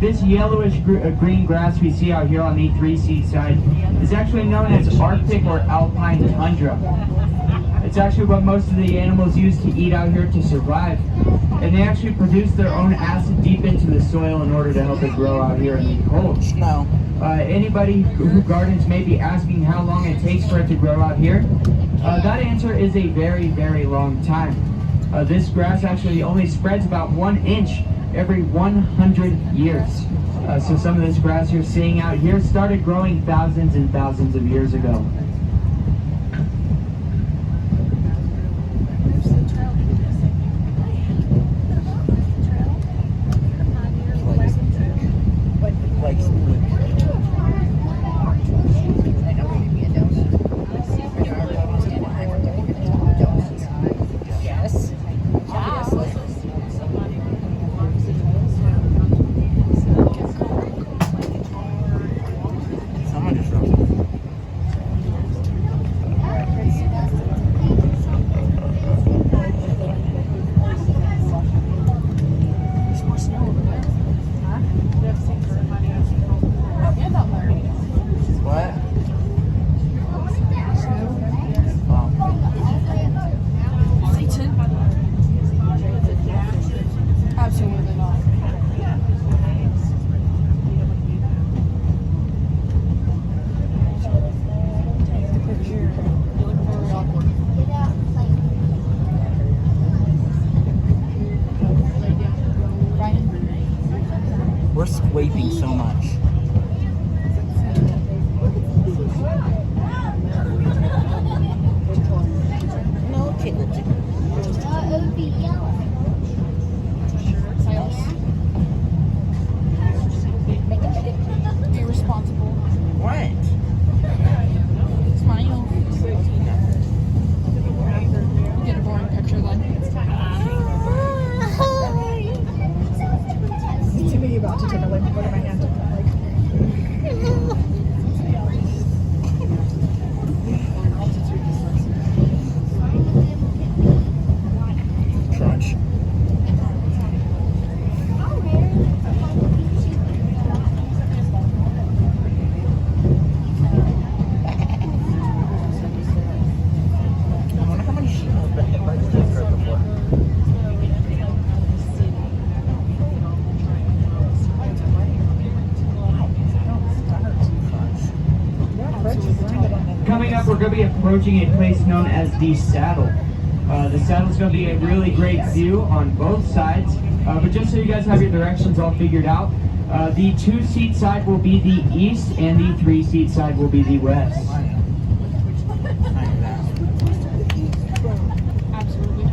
This yellowish green grass we see out here on the 3-seat side is actually known as Arctic or Alpine tundra. It's actually what most of the animals use to eat out here to survive. And they actually produce their own acid deep into the soil in order to help it grow out here in the cold. No. Anybody who gardens may be asking how long it takes for it to grow out here. That answer is a very, very long time. This grass actually only spreads about 1 inch every 100 years. So some of this grass you're seeing out here started growing thousands and thousands of years ago. We're scraping so much. No tickle tickle. It would be yellow. Be responsible. What? Smile. Get a boring picture then. To me about to take a look at my hand. Crunch. I wonder how many sheep have been hit by this curve before. Coming up, we're going to be approaching a place known as the Saddle. The Saddle is going to be a really great view on both sides, but just so you guys have your directions all figured out, the 2-seat side will be the east and the 3-seat side will be the west. Absolutely.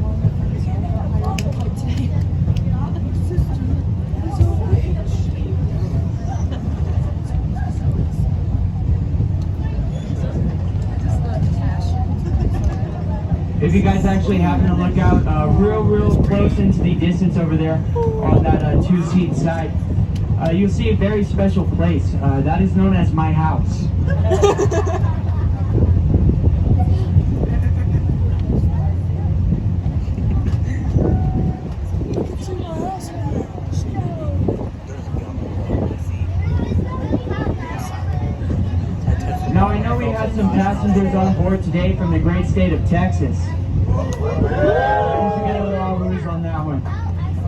If you guys actually happen to look out real close into the distance over there on that 2-seat side, you'll see a very special place. That is known as my house. Now I know we had some passengers on board today from the great state of Texas. Let's get a little rules on that one.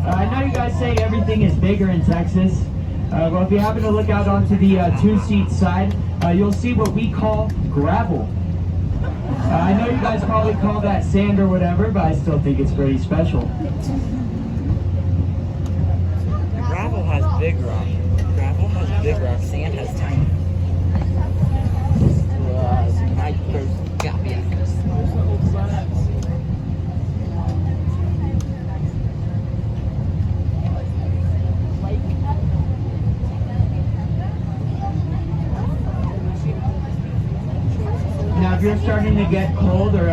I know you guys say everything is bigger in Texas. Well, if you happen to look out onto the 2-seat side, you'll see what we call gravel. I know you guys probably call that sand or whatever, but I still think it's pretty special. Gravel has big rock. Gravel has big rock. Sand has tiny. Microscopic. Now, if you're starting to get cold or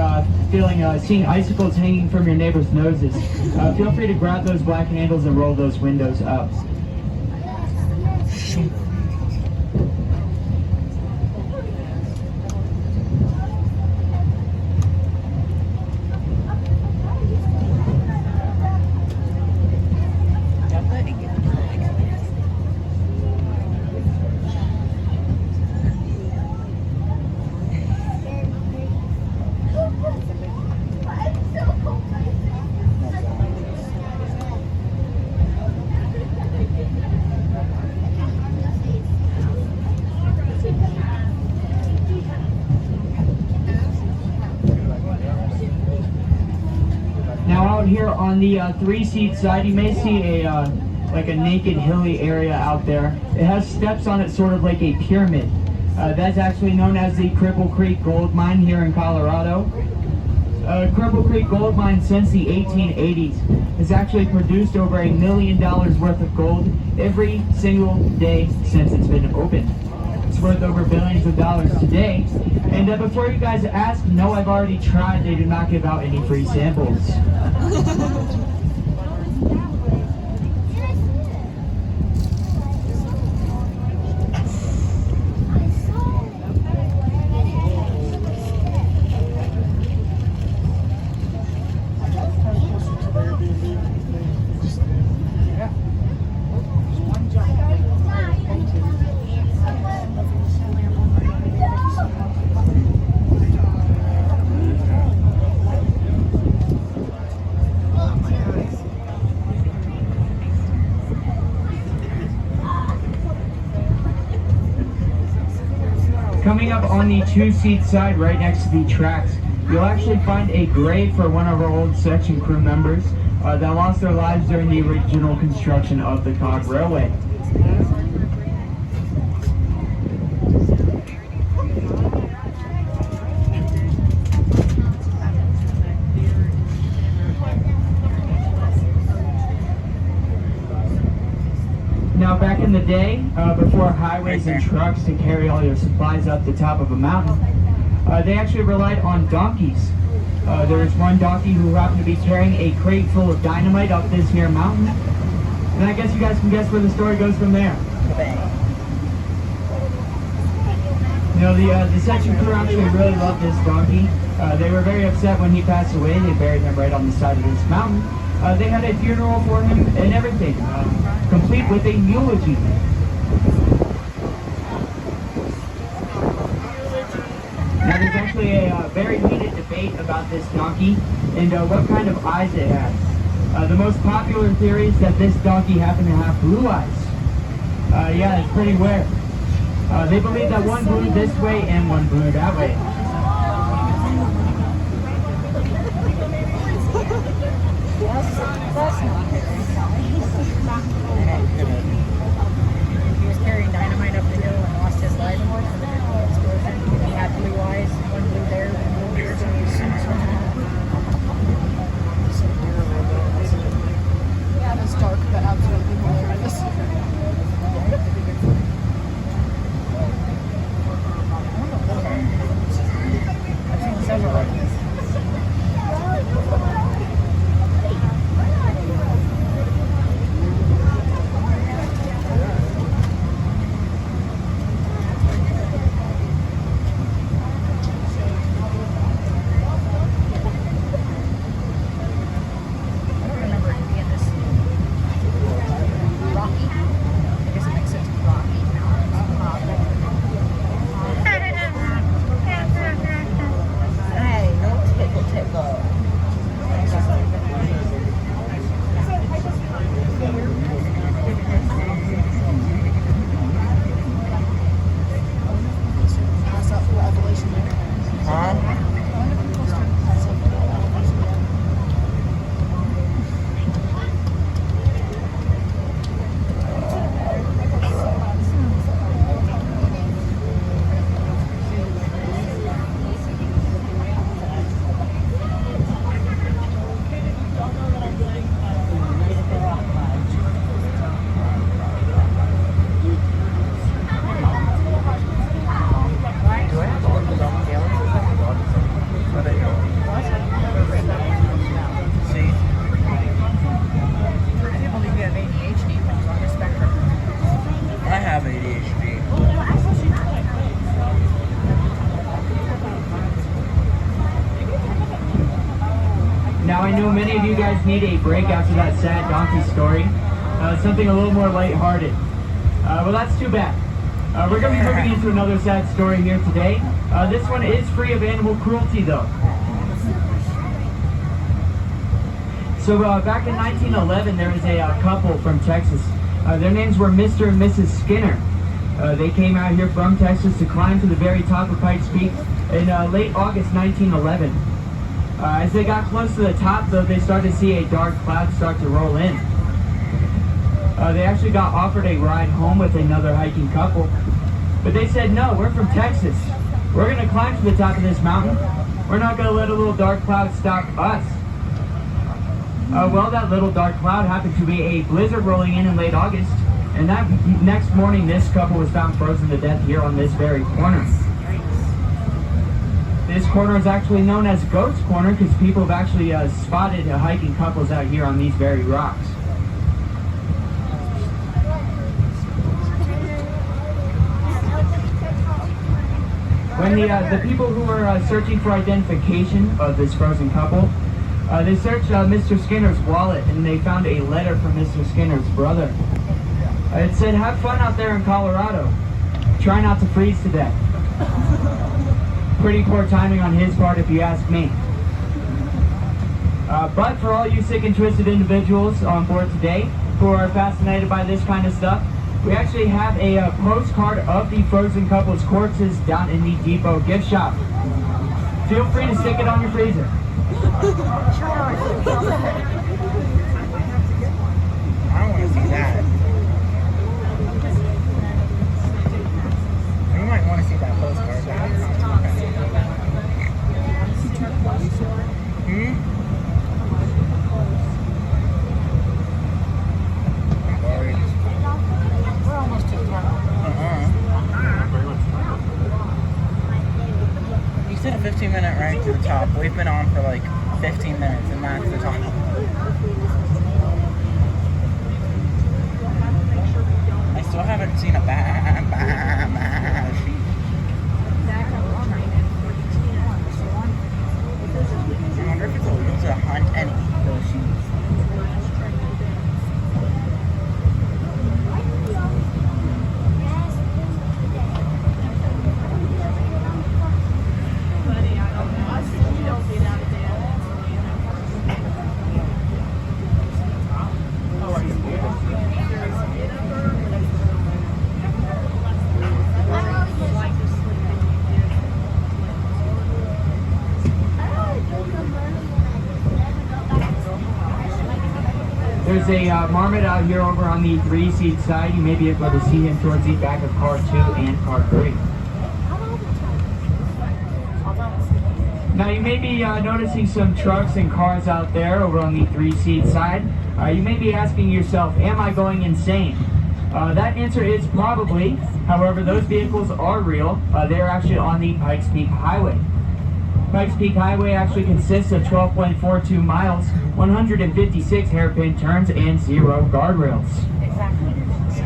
seeing icicles hanging from your neighbor's noses, feel free to grab those black handles and roll those windows up. Now out here on the 3-seat side, you may see a like a naked hilly area out there. It has steps on it, sort of like a pyramid. That's actually known as the Cripple Creek Gold Mine here in Colorado. Cripple Creek Gold Mine, since the 1880s, has actually produced over $1 million worth of gold every single day since it's been opened. It's worth over billions of dollars today. And before you guys ask, no, I've already tried. They do not give out any free samples. Coming up on the 2-seat side, right next to the tracks, you'll actually find a grave for one of our old section crew members that lost their lives during the original construction of the Cog Railway. Now, back in the day, before highways and trucks to carry all your supplies up the top of a mountain, they actually relied on donkeys. There was one donkey who happened to be carrying a crate full of dynamite up this here mountain. And I guess you guys can guess where the story goes from there. You know, the section crew actually really loved this donkey. They were very upset when he passed away. They buried him right on the side of this mountain. They had a funeral for him and everything, complete with a eulogy. Now, there's actually a very heated debate about this donkey and what kind of eyes it has. The most popular theory is that this donkey happened to have blue eyes. Yeah, it's pretty rare. They believe that one blew this way and one blew that way. That's not He was carrying dynamite up the hill and lost his life for the explosion. He had blue eyes, one blue there, one blue here. Yeah, it's dark, but absolutely hilarious. I've seen several of these. Now, I know many of you guys need a break after that sad donkey story. Something a little more lighthearted. Well, that's too bad. We're going to be moving into another sad story here today. This one is free of animal cruelty, though. So back in 1911, there was a couple from Texas. Their names were Mr. and Mrs. Skinner. They came out here from Texas to climb to the very top of Pikes Peak in late August 1911. As they got close to the top, though, they started to see a dark cloud start to roll in. They actually got offered a ride home with another hiking couple, but they said, no, we're from Texas. We're going to climb to the top of this mountain. We're not going to let a little dark cloud stop us. Well, that little dark cloud happened to be a blizzard rolling in late August, and that next morning, this couple was found frozen to death here on this very corner. This corner is actually known as Goat's Corner because people have actually spotted hiking couples out here on these very rocks. When the people who were searching for identification of this frozen couple, they searched Mr. Skinner's wallet and they found a letter from Mr. Skinner's brother. It said, have fun out there in Colorado. Try not to freeze to death. Pretty poor timing on his part if you ask me. But for all you sick and twisted individuals on board today who are fascinated by this kind of stuff, we actually have a postcard of the frozen couple's corpses down in the Depot gift shop. Feel free to stick it on your freezer. I want to see that. You might want to see that postcard. We're almost to the top. You said a 15-minute ride to the top. We've been on for like 15 minutes, and that's the top. I still haven't seen a sheep. I wonder if it's illegal to hunt and eat those sheep. There's a marmot out here over on the 3-seat side. You may be able to see him towards the back of car 2 and car 3. Now you may be noticing some trucks and cars out there over on the 3-seat side. You may be asking yourself, am I going insane? That answer is probably. However, those vehicles are real. They're actually on the Pikes Peak Highway. Pikes Peak Highway actually consists of 12.42 miles, 156 hairpin turns, and 0 guardrails. Exactly.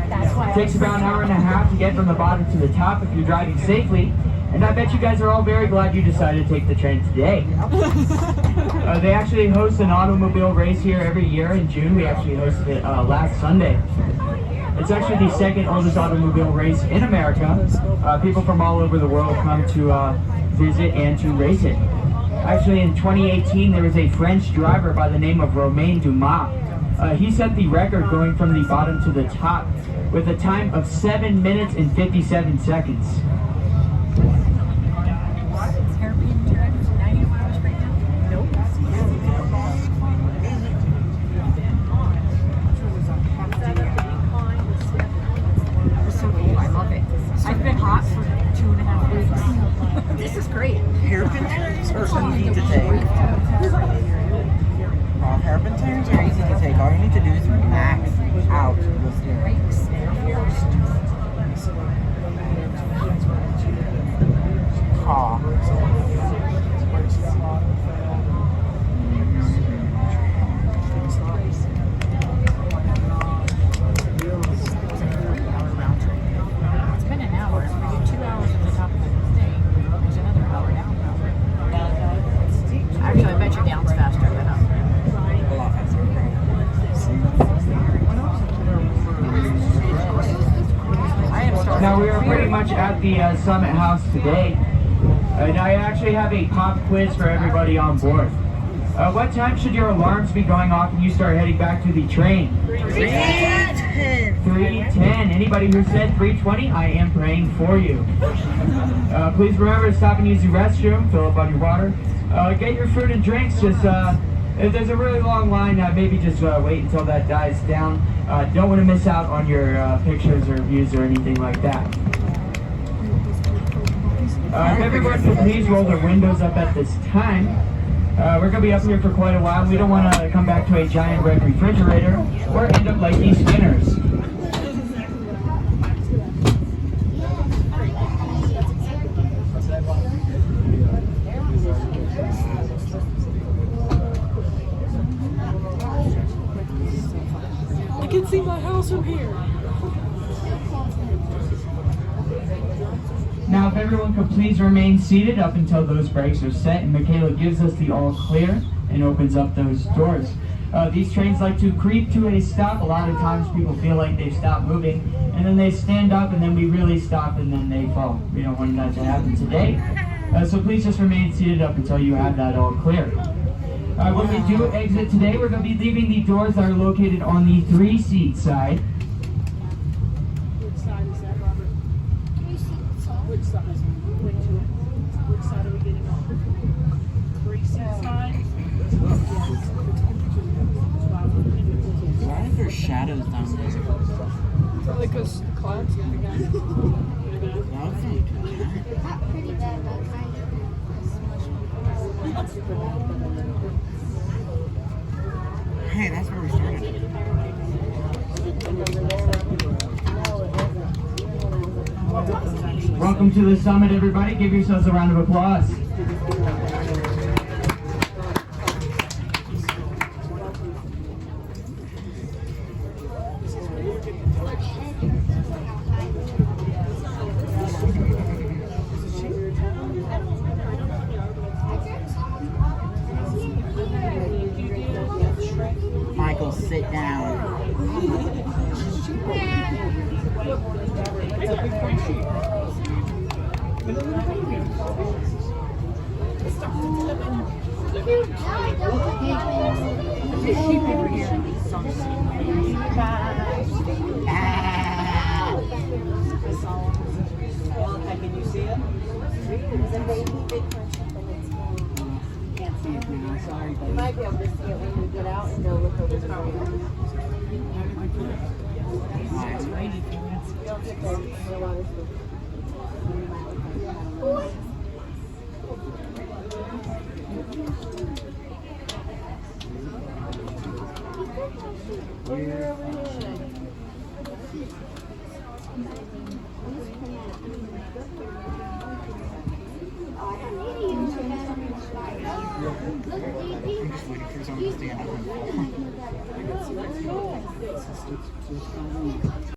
That's why It takes about an hour and a half to get from the bottom to the top if you're driving safely, and I bet you guys are all very glad you decided to take the train today. They actually host an automobile race here every year in June. We actually hosted it last Sunday. It's actually the second oldest automobile race in America. People from all over the world come to visit and to race it. Actually, in 2018, there was a French driver by the name of Romain Dumas. He set the record going from the bottom to the top with a time of 7 minutes and 57 seconds. hairpin turns 90 miles right now? Nope. It's so cool. I love it. I've been hot for 2.5 weeks. This is great. Hairpin turns are easy to take. Hairpin turns are easy to take. All you need to do is max out the steering. It's been an hour. We do 2 hours at the top of the thing. There's another hour down. Actually, I bet your down's faster than up. A lot faster. I am starting. Now we are pretty much at the Summit House today. And I actually have a pop quiz for everybody on board. What time should your alarms be going off when you start heading back to the train? 3:10. 310. Anybody who said 320, I am praying for you. Please remember to stop and use the restroom, fill up on your water. Get your food and drinks. Just if there's a really long line, maybe just wait until that dies down. Don't want to miss out on your pictures or views or anything like that. If everyone could please roll their windows up at this time. We're going to be up here for quite a while. We don't want to come back to a giant red refrigerator or end up like these spinners. I can see my house from here. Now, if everyone could please remain seated up until those brakes are set and Michaela gives us the all clear and opens up those doors. These trains like to creep to a stop. A lot of times people feel like they've stopped moving and then they stand up and then we really stop and then they fall. We don't want that to happen today. So please just remain seated up until you have that all clear. When we do exit today, we're going to be leaving the doors that are located on the 3-seat side. Which side is that, Robert? Which side? Which side are we getting on? 3-seat side? Why are there shadows down there? Probably because clouds got That was not too bad. Not pretty bad, but kind Hey, that's where we started. Welcome to the summit, everybody. Give yourselves a round of applause. Michael, sit down. Can you see it? Sorry, You might be able to see it when you get out and go look over the road. Don't get there. The water's good. Oh, you're over here. I'm just waiting for someone to stand up and fall.